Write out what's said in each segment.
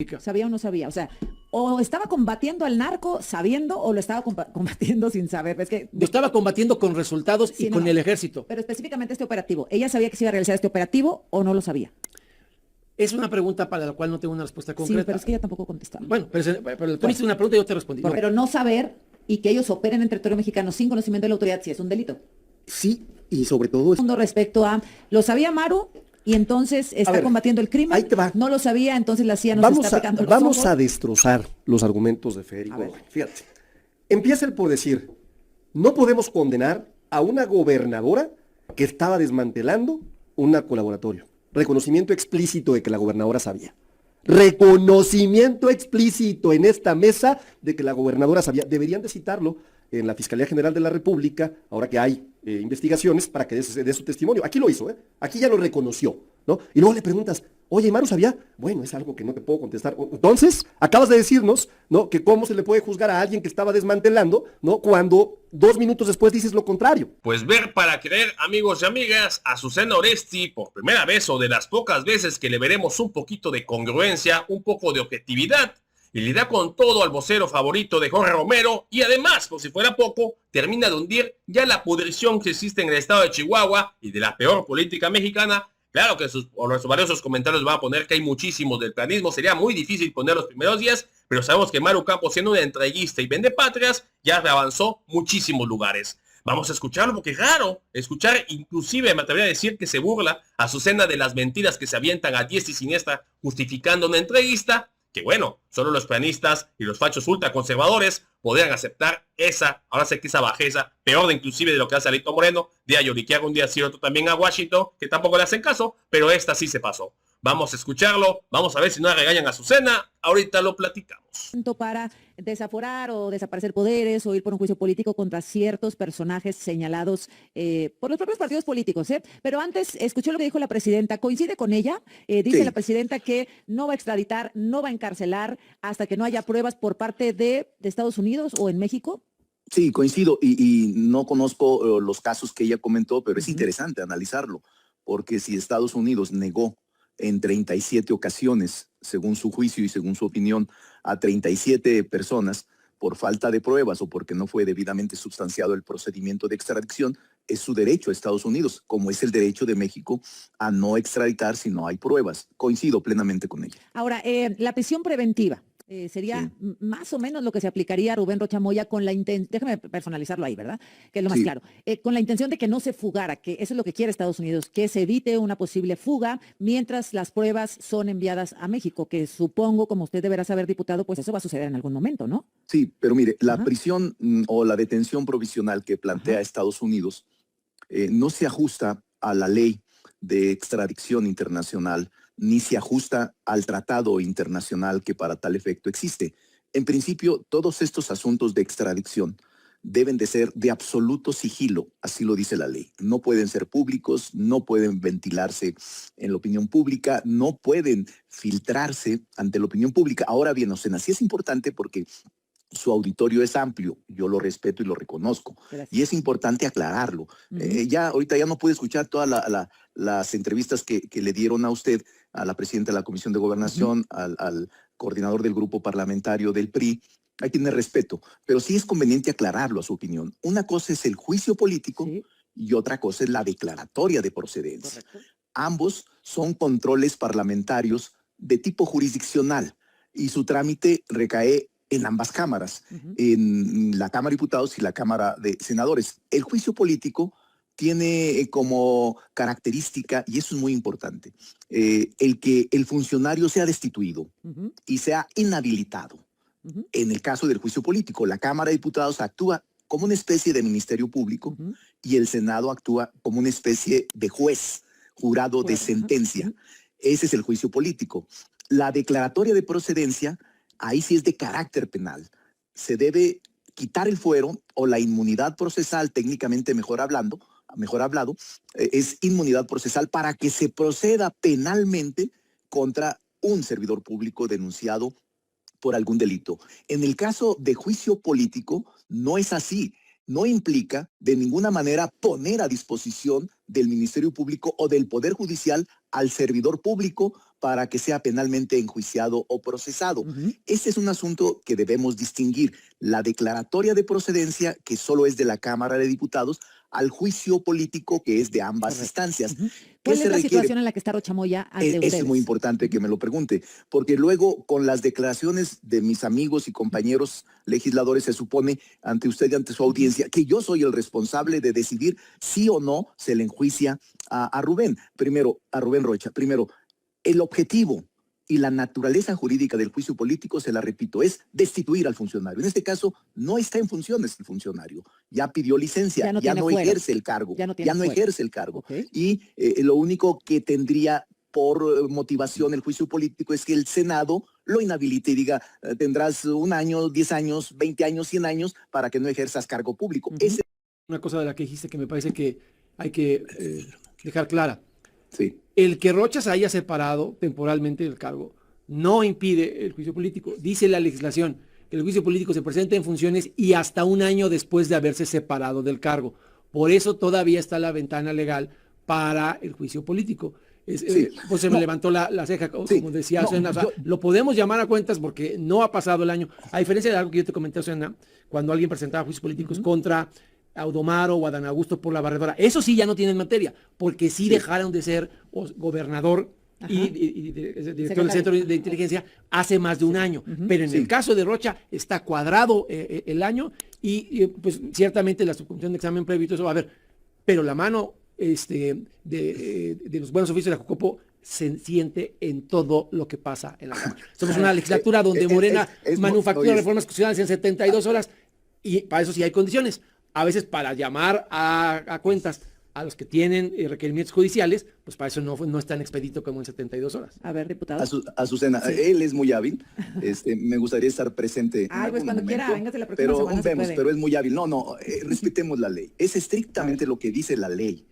República. ¿Sabía o no sabía? O sea, o estaba combatiendo al narco sabiendo o lo estaba combatiendo sin saber. Es que Lo estaba combatiendo con resultados sí, y no, con no. el ejército. Pero específicamente este operativo, ¿ella sabía que se iba a realizar este operativo o no lo sabía? Es una pregunta para la cual no tengo una respuesta Sí, pero concreta. es que ella tampoco contestaba. Bueno, pero tú me hiciste una pregunta y yo te respondí. No, Pero no saber y que ellos operen en territorio mexicano sin conocimiento de la autoridad sí es un delito. Sí, y sobre todo es... Respecto a, ¿lo sabía Maru? Y entonces está ver, combatiendo el crimen. ahí te va. No lo sabía, entonces la CIA nos Vamos está a, picando los vamos ojos. a destrozar los argumentos de Fer y A ver. Gómez. Fíjate, empieza el por decir, no podemos condenar a una gobernadora que estaba desmantelando un narcolaboratorio. Reconocimiento explícito de que la gobernadora sabía. Reconocimiento explícito en esta mesa de que la gobernadora sabía. Deberían de citarlo en la Fiscalía General de la República, ahora que hay investigaciones, para que dé su testimonio. Aquí lo hizo, ¿eh? Aquí ya lo reconoció, ¿no? Y luego le preguntas, oye, Maru, ¿sabía? Bueno, es algo que no te puedo contestar. Entonces, acabas de decirnos, ¿no? Que cómo se le puede juzgar a alguien que estaba desmantelando, ¿no? Cuando 2 minutos después dices lo contrario. Pues ver para creer, amigos y amigas, Azucena Oresti por primera vez o de las pocas veces que le veremos un poquito de congruencia, un poco de objetividad, y le da con todo al vocero favorito de Jorge Romero, y además, por si fuera poco, termina de hundir ya la pudrición que existe en el estado de Chihuahua y de la peor política mexicana. Claro que sus valiosos comentarios van a poner que hay muchísimos del planismo, sería muy difícil poner los primeros días, pero sabemos que Maru Campos, siendo una entreguista y vendepatrias, ya avanzó muchísimos lugares. Vamos a escucharlo porque es raro escuchar, inclusive me atrevería a decir que se burla a Azucena de las mentiras que se avientan a diestra y siniestra justificando una entrevista, que bueno, solo los planistas y los fachos ultraconservadores podrían aceptar esa, ahora sé que esa bajeza, peor de inclusive de lo que hace Alito Moreno, de a lloriquear un día sí otro también a Washington, que tampoco le hacen caso, pero esta sí se pasó. Vamos a escucharlo, vamos a ver si no regañan a Azucena, ahorita lo platicamos. Para desaforar o desaparecer poderes o ir por un juicio político contra ciertos personajes señalados por los propios partidos políticos. Pero antes, escuché lo que dijo la presidenta. ¿Coincide con ella? Dice Sí. la presidenta que no va a extraditar, no va a encarcelar hasta que no haya pruebas por parte de Estados Unidos o en México. Sí, coincido y no conozco los casos que ella comentó, pero es interesante analizarlo, porque si Estados Unidos negó en 37 ocasiones, según su juicio y según su opinión, a 37 personas por falta de pruebas o porque no fue debidamente substanciado el procedimiento de extradición, es su derecho a Estados Unidos, como es el derecho de México a no extraditar si no hay pruebas. Coincido plenamente con ella. Ahora, la prisión preventiva. Sería más o menos lo que se aplicaría a Rubén Rocha Moya con la intención, déjame personalizarlo ahí, ¿verdad? Que es lo más claro. Con la intención de que no se fugara, que eso es lo que quiere Estados Unidos, que se evite una posible fuga mientras las pruebas son enviadas a México, que supongo, como usted deberá saber, diputado, pues eso va a suceder en algún momento, ¿no? Sí, pero mire, la prisión o la detención provisional que plantea Estados Unidos no se ajusta a la ley de extradición internacional ni se ajusta al tratado internacional que para tal efecto existe. En principio, todos estos asuntos de extradición deben de ser de absoluto sigilo, así lo dice la ley. No pueden ser públicos, no pueden ventilarse en la opinión pública, no pueden filtrarse ante la opinión pública. Ahora bien, Ocena, sí es importante porque su auditorio es amplio, yo lo respeto y lo reconozco. Gracias. Y es importante aclararlo. Ahorita ya no pude escuchar todas las entrevistas que le dieron a usted, a la presidenta de la Comisión de Gobernación, al coordinador del grupo parlamentario del PRI. Ahí tiene respeto, pero sí es conveniente aclararlo a su opinión. Una cosa es el juicio político y otra cosa es la declaratoria de procedencia. Correcto. Ambos son controles parlamentarios de tipo jurisdiccional y su trámite recae en ambas cámaras, en la Cámara de Diputados y la Cámara de Senadores. El juicio político tiene como característica, y eso es muy importante, el que el funcionario sea destituido y sea inhabilitado. En el caso del juicio político, la Cámara de Diputados actúa como una especie de ministerio público y el Senado actúa como una especie de juez, jurado de sentencia. Ese es el juicio político. La declaratoria de procedencia, ahí sí es de carácter penal. Se debe quitar el fuero o la inmunidad procesal, técnicamente mejor hablado, es inmunidad procesal para que se proceda penalmente contra un servidor público denunciado por algún delito. En el caso de juicio político, no es así. No implica de ninguna manera poner a disposición del Ministerio Público o del Poder Judicial al servidor público para que sea penalmente enjuiciado o procesado. Este es un asunto que debemos distinguir. La declaratoria de procedencia, que solo es de la Cámara de Diputados, al juicio político, que es de ambas instancias. ¿Cuál es la situación en la que está Rocha Moya ante ustedes? Es muy importante que me lo pregunte, porque luego con las declaraciones de mis amigos y compañeros legisladores se supone ante usted y ante su audiencia que yo soy el responsable de decidir si o no se le enjuicia a Rubén. Primero, a Rubén Rocha. Primero, el objetivo y la naturaleza jurídica del juicio político, se la repito, es destituir al funcionario. En este caso, no está en funciones el funcionario. Ya pidió licencia, ya no ejerce el cargo. Ya no ejerce el cargo. Okay. Y lo único que tendría por motivación el juicio político es que el Senado lo inhabilite y diga, tendrás 1 año, 10 años, 20 años, 100 años para que no ejerzas cargo público. Una cosa de la que dijiste que me parece que hay que dejar clara. Sí. El que Rocha se haya separado temporalmente del cargo no impide el juicio político. Dice la legislación que el juicio político se presenta en funciones y hasta 1 año después de haberse separado del cargo. Por eso todavía está la ventana legal para el juicio político. Pues se me levantó la ceja, como decía Osena. O sea, lo podemos llamar a cuentas porque no ha pasado el año. A diferencia de algo que yo te comenté, Osena, cuando alguien presentaba juicios políticos contra Audomaro o Adán Augusto por la barredora. Eso sí ya no tienen materia, porque sí dejaron de ser gobernador y director del Centro de Inteligencia hace más de 1 año. Pero en el caso de Rocha está cuadrado el año y pues ciertamente la subcomisión de examen previo y todo eso va a ver. Pero la mano de los buenos oficios de la Jucopo se siente en todo lo que pasa en la Cámara. Somos una legislatura donde Morena manufactura reformas constitucionales en 72 horas y para eso sí hay condiciones. A veces para llamar a cuentas a los que tienen requerimientos judiciales, pues para eso no es tan expedito como en 72 horas. A ver, diputado. Azucena, él es muy hábil. Me gustaría estar presente. Pues cuando quiera, véngase la próxima pero semana. Vemos, pero es muy hábil. No, respetemos la ley. Es estrictamente lo que dice la ley.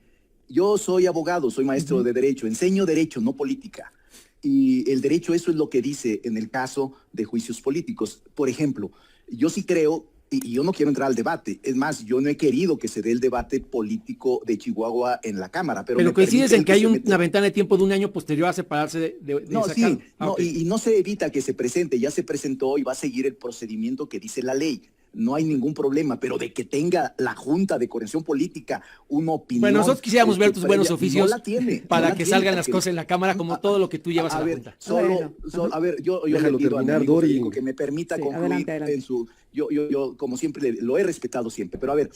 Yo soy abogado, soy maestro de Derecho, enseño Derecho, no política. Y el derecho, eso es lo que dice en el caso de juicios políticos. Por ejemplo, yo sí creo, y yo no quiero entrar al debate, es más, yo no he querido que se dé el debate político de Chihuahua en la Cámara. Pero coincides en que hay una ventana de tiempo de 1 año posterior a separarse de esa Cámara. Y no se evita que se presente, ya se presentó y va a seguir el procedimiento que dice la ley. No hay ningún problema, pero de que tenga la Junta de Corrección Política una opinión... Bueno, nosotros quisiéramos ver tus buenos oficios para que salgan las cosas en la Cámara como todo lo que tú llevas a la Junta. A ver, yo déjalo terminar, Dori, que me permita concluir adelante. en su... Yo como siempre, lo he respetado siempre, pero a ver,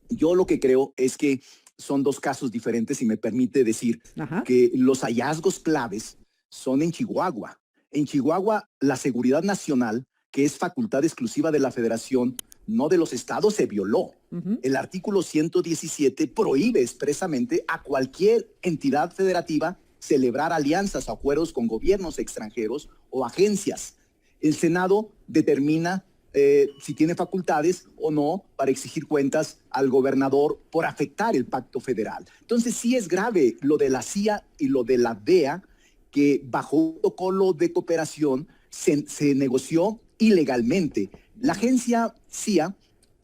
yo lo que creo es que son 2 casos diferentes y me permite decir que los hallazgos claves son en Chihuahua. En Chihuahua, la seguridad nacional, que es facultad exclusiva de la Federación, no de los estados, se violó. El artículo 117 prohíbe expresamente a cualquier entidad federativa celebrar alianzas o acuerdos con gobiernos extranjeros o agencias. El Senado determina si tiene facultades o no para exigir cuentas al gobernador por afectar el pacto federal. Entonces sí es grave lo de la CIA y lo de la DEA, que bajo un protocolo de cooperación se negoció ilegalmente. La agencia CIA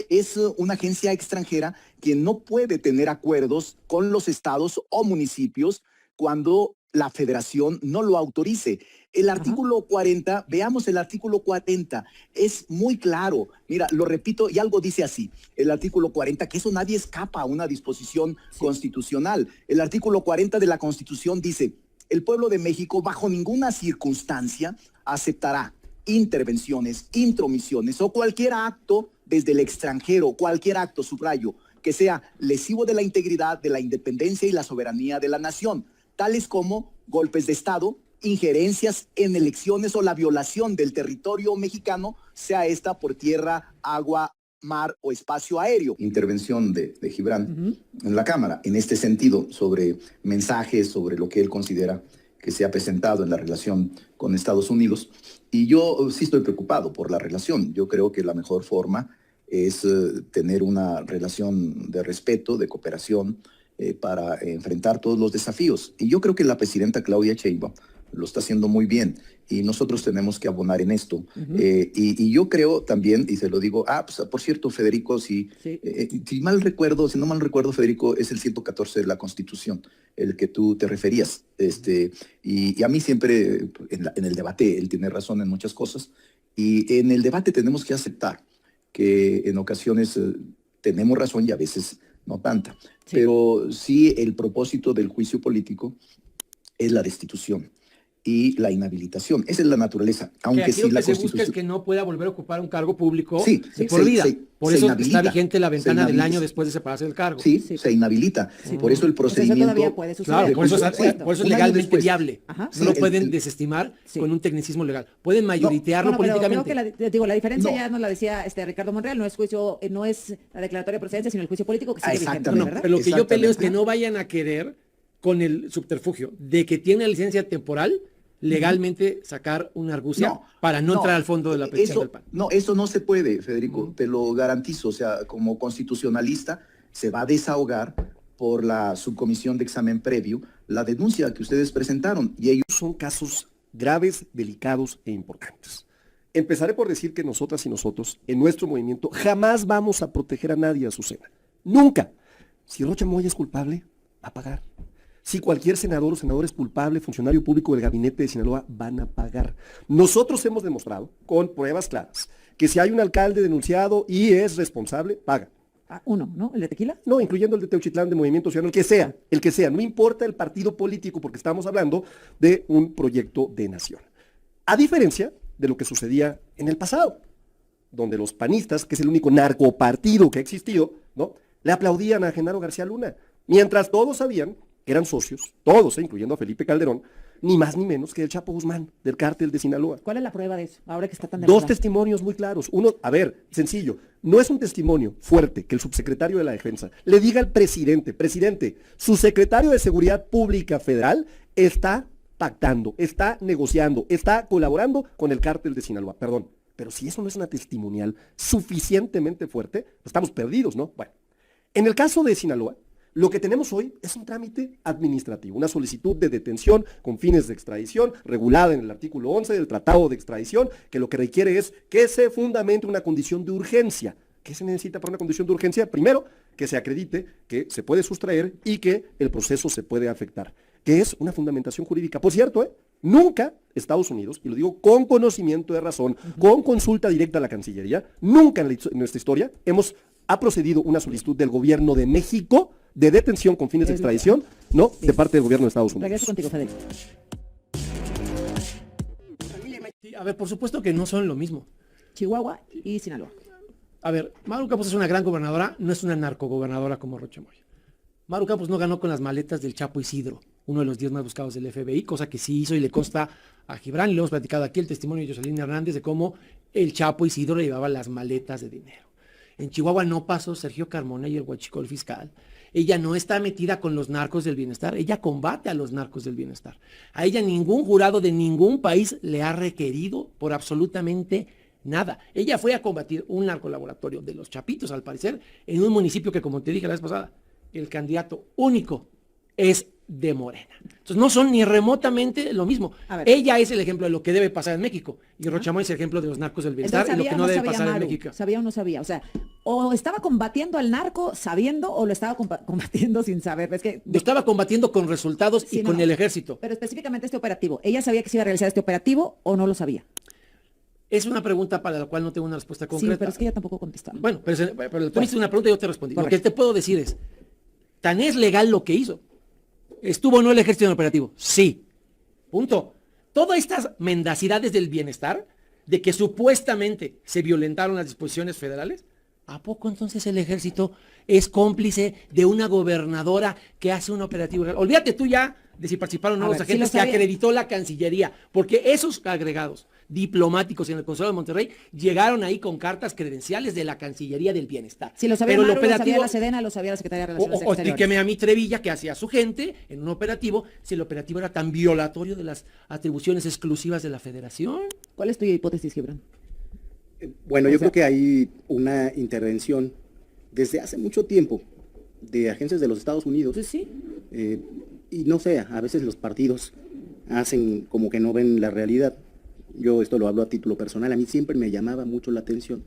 es una agencia extranjera que no puede tener acuerdos con los estados o municipios cuando la federación no lo autorice. El artículo 40, veamos el artículo 40, es muy claro. Mira, lo repito y algo dice así. El artículo 40, que eso nadie escapa a una disposición constitucional. El artículo 40 de la Constitución dice: el pueblo de México bajo ninguna circunstancia aceptará intervenciones, intromisiones o cualquier acto desde el extranjero, cualquier acto, subrayo, que sea lesivo de la integridad, de la independencia y la soberanía de la nación, tales como golpes de Estado, injerencias en elecciones o la violación del territorio mexicano, sea esta por tierra, agua, mar o espacio aéreo. Intervención de Gibran en la Cámara, en este sentido, sobre mensajes, sobre lo que él considera que se ha presentado en la relación con Estados Unidos. Y yo sí estoy preocupado por la relación. Yo creo que la mejor forma es tener una relación de respeto, de cooperación, para enfrentar todos los desafíos. Y yo creo que la presidenta Claudia Sheinbaum lo está haciendo muy bien y nosotros tenemos que abonar en esto. Y yo creo también, y se lo digo, pues, por cierto, Federico, si no mal recuerdo, Federico, es el 114 de la Constitución, el que tú te referías. Y a mí siempre, en el debate, él tiene razón en muchas cosas, y en el debate tenemos que aceptar que en ocasiones tenemos razón y a veces no tanta. Pero sí, el propósito del juicio político es la destitución y la inhabilitación. Esa es la naturaleza. Aunque aquí sí lo que la se busca Constitución... es que no pueda volver a ocupar un cargo público de por se- vida. se- Por se eso inhabilita. está vigente la ventana Se del inhabilita. año después de separarse del cargo. Sí, se inhabilita. Por eso el Pues eso procedimiento... todavía puede suceder. Claro, por eso es un año legalmente después. viable. Ajá. No lo Sí, pueden desestimar con un tecnicismo legal. Pueden mayoritearlo Bueno, pero políticamente. creo que la diferencia No. ya nos la decía Ricardo Monreal, no es juicio, no es la declaratoria de procedencia, sino el juicio político que sigue vigente, Exactamente. ¿verdad? Pero lo que yo peleo es que Exactamente. no vayan a querer, con el subterfugio de que tiene licencia temporal, legalmente sacar una argucia para no entrar al fondo de la petición del PAN. No, eso no se puede, Federico, te lo garantizo. O sea, como constitucionalista se va a desahogar por la subcomisión de examen previo la denuncia que ustedes presentaron. Y ellos... Son casos graves, delicados e importantes. Empezaré por decir que nosotras y nosotros, en nuestro movimiento, jamás vamos a proteger a nadie, Azucena. Nunca. Si Rocha Moya es culpable, va a pagar. Si cualquier senador o senador es culpable, funcionario público del gabinete de Sinaloa, van a pagar. Nosotros hemos demostrado, con pruebas claras, que si hay un alcalde denunciado y es responsable, paga. Uno, ¿no? ¿El de Tequila? No, incluyendo el de Teuchitlán, de Movimiento Ciudadano, el que sea, no importa el partido político, porque estamos hablando de un proyecto de nación. A diferencia de lo que sucedía en el pasado, donde los panistas, que es el único narcopartido que ha existido, ¿no?, le aplaudían a Genaro García Luna, mientras todos sabían que eran socios, todos, incluyendo a Felipe Calderón, ni más ni menos que el Chapo Guzmán, del cártel de Sinaloa. ¿Cuál es la prueba de eso? Ahora que está tan de Dos moda. testimonios muy claros. Uno, a ver, sencillo, no es un testimonio fuerte que el subsecretario de la Defensa le diga al presidente, su secretario de Seguridad Pública Federal está pactando, está negociando, está colaborando con el cártel de Sinaloa. Perdón, pero si eso no es una testimonial suficientemente fuerte, pues estamos perdidos, ¿no? Bueno, en el caso de Sinaloa, lo que tenemos hoy es un trámite administrativo, una solicitud de detención con fines de extradición regulada en el artículo 11 del Tratado de Extradición, que lo que requiere es que se fundamente una condición de urgencia. ¿Qué se necesita para una condición de urgencia? Primero, que se acredite que se puede sustraer y que el proceso se puede afectar, que es una fundamentación jurídica. Por cierto, nunca Estados Unidos, y lo digo con conocimiento de razón, con consulta directa a la Cancillería, nunca en nuestra historia ha procedido una solicitud del gobierno de México de detención con fines de extradición, ¿no?, de parte del gobierno de Estados Unidos. Regreso contigo, Federico. Sí, a ver, por supuesto que no son lo mismo. Chihuahua y Sinaloa. A ver, Maru Campos es una gran gobernadora, no es una narcogobernadora como Rocha Moya. Maru Campos no ganó con las maletas del Chapo Isidro, uno de los 10 más buscados del FBI, cosa que sí hizo y le consta a Gibran, y lo hemos platicado aquí, el testimonio de Jocelyn Hernández de cómo el Chapo Isidro le llevaba las maletas de dinero. En Chihuahua no pasó Sergio Carmona y el huachicol fiscal. Ella no está metida con los narcos del bienestar, ella combate a los narcos del bienestar. A ella ningún jurado de ningún país le ha requerido por absolutamente nada. Ella fue a combatir un narcolaboratorio de los Chapitos, al parecer, en un municipio que, como te dije la vez pasada, el candidato único es de Morena. Entonces no son ni remotamente lo mismo. Ella es el ejemplo de lo que debe pasar en México y Rocha Moya es el ejemplo de los narcos del bienestar y lo que no debe pasar en México. ¿Sabía o no sabía? O sea, o estaba combatiendo al narco sabiendo o lo estaba combatiendo sin saber. Es que lo estaba combatiendo con resultados y con el ejército. Pero específicamente este operativo, ¿ella sabía que se iba a realizar este operativo o no lo sabía? Es una pregunta para la cual no tengo una respuesta concreta. Sí, pero es que ella tampoco contestaba. Bueno, pero tú me hiciste una pregunta y yo te respondí. Correcto. Lo que te puedo decir es, tan es legal lo que hizo. ¿Estuvo o no el ejército en el operativo? Sí. Punto. Todas estas mendacidades del bienestar, de que supuestamente se violentaron las disposiciones federales, ¿a poco entonces el ejército es cómplice de una gobernadora que hace un operativo? Olvídate tú ya de si participaron o no los agentes que acreditó la Cancillería, porque esos agregados diplomáticos en el Consulado de Monterrey llegaron ahí con cartas credenciales de la Cancillería del Bienestar. Si lo sabía Maru, lo sabía la Sedena, lo sabía la Secretaría de Relaciones Exteriores. O explíqueme a mí, Trevilla, que hacía su gente en un operativo, si el operativo era tan violatorio de las atribuciones exclusivas de la Federación. ¿Cuál es tu hipótesis, Gibran? Bueno, yo creo que hay una intervención desde hace mucho tiempo de agencias de los Estados Unidos. Pues sí. Y no sé, a veces los partidos hacen como que no ven la realidad. Yo esto lo hablo a título personal, a mí siempre me llamaba mucho la atención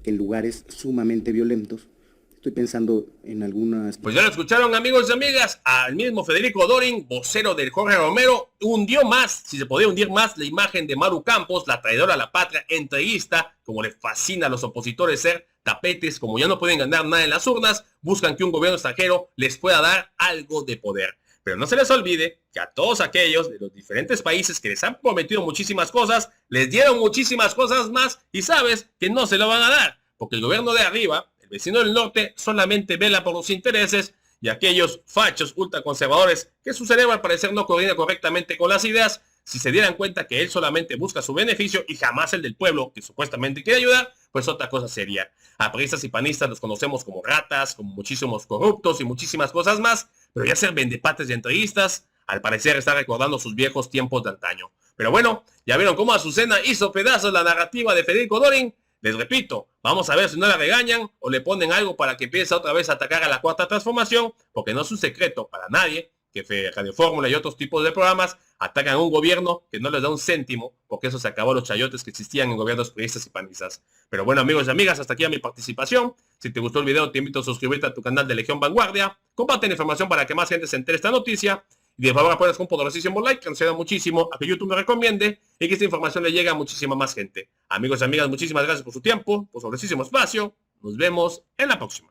que en lugares sumamente violentos, estoy pensando en algunas... Pues ya lo escucharon, amigos y amigas, al mismo Federico Dorin, vocero del Jorge Romero, hundió más, si se podía hundir más, la imagen de Maru Campos, la traidora a la patria, entreguista, como le fascina a los opositores ser tapetes, como ya no pueden ganar nada en las urnas, buscan que un gobierno extranjero les pueda dar algo de poder. Pero no se les olvide que a todos aquellos de los diferentes países que les han prometido muchísimas cosas, les dieron muchísimas cosas más y sabes que no se lo van a dar, porque el gobierno de arriba, el vecino del norte, solamente vela por los intereses y aquellos fachos ultraconservadores que su cerebro al parecer no coordina correctamente con las ideas, si se dieran cuenta que él solamente busca su beneficio y jamás el del pueblo que supuestamente quiere ayudar, pues otra cosa sería. A priistas y panistas los conocemos como ratas, como muchísimos corruptos y muchísimas cosas más, pero ya ser vendepates y entreguistas, al parecer está recordando sus viejos tiempos de antaño. Pero bueno, ya vieron cómo Azucena hizo pedazos la narrativa de Federico Dorin. Les repito, vamos a ver si no la regañan o le ponen algo para que empiece otra vez a atacar a la Cuarta Transformación, porque no es un secreto para nadie que Radio Fórmula y otros tipos de programas atacan a un gobierno que no les da un céntimo, porque eso se acabó los chayotes que existían en gobiernos priistas y panistas. Pero bueno, amigos y amigas, hasta aquí mi participación. Si te gustó el video, te invito a suscribirte a tu canal de Legión Vanguardia. Comparte la información para que más gente se entere de esta noticia. Y de favor apoyas con un poderosísimo like, que nos ayuda muchísimo a que YouTube me recomiende y que esta información le llegue a muchísima más gente. Amigos y amigas, muchísimas gracias por su tiempo, por su poderosísimo espacio. Nos vemos en la próxima.